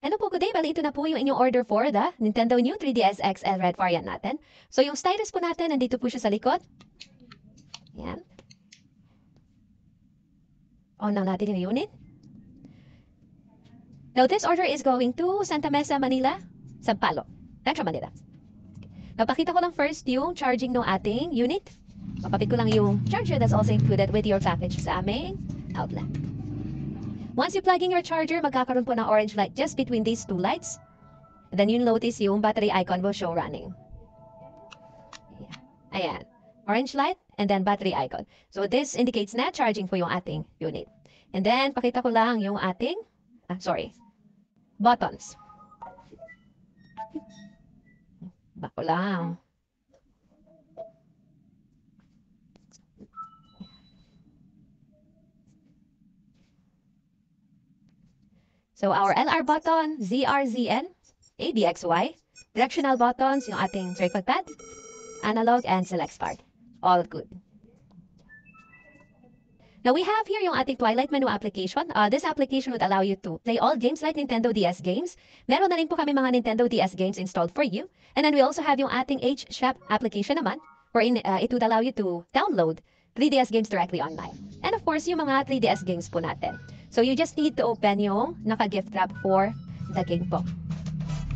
Hello po, good day. Bali, ito na po yung inyong order for the Nintendo New 3DS XL Red variant natin. So, yung stylus po natin, nandito po siya sa likod. Yan. On lang natin yung unit. Now, this order is going to Santa Mesa, Manila, Sampalo, Metro Manila. Napakita ko lang first yung charging ng ating unit. Mapapit ko lang yung charger that's also included with your package sa aming outlet. Once you plug in your charger, magkakaroon po ng orange light just between these two lights. And then you'll notice yung battery icon will show running. Ayan. Orange light and then battery icon. So this indicates na charging po yung ating unit. And then, pakita ko lang yung ating, buttons. Bako lang. So our LR button, ZRZN, ABXY, directional buttons, yung ating trackpad, analog, and select start. All good. Now we have here yung ating Twilight Menu application. This application would allow you to play all games like Nintendo DS games. Meron na rin po kami mga Nintendo DS games installed for you. And then we also have yung ating HShop application naman, wherein it would allow you to download 3DS games directly online. And of course, yung mga 3DS games po natin. So you just need to open yung naka-gift wrap for the game po.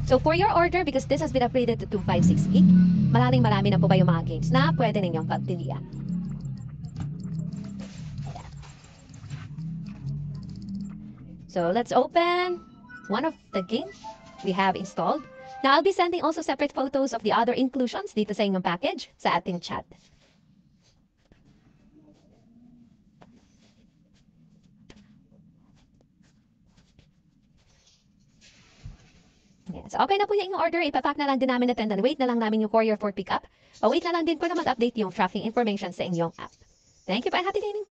So for your order, because this has been upgraded to 256 gig, marami na po ba yung mga games na pwede ninyong pagpilian. So let's open one of the games we have installed. Now I'll be sending also separate photos of the other inclusions dito sa inyong package sa ating chat. Yes, okay na po yung order. Ipapack na lang din namin natin. Wait na lang namin yung courier for pickup. Wait na lang din po na mag-update yung tracking information sa inyong app. Thank you po and happy dining!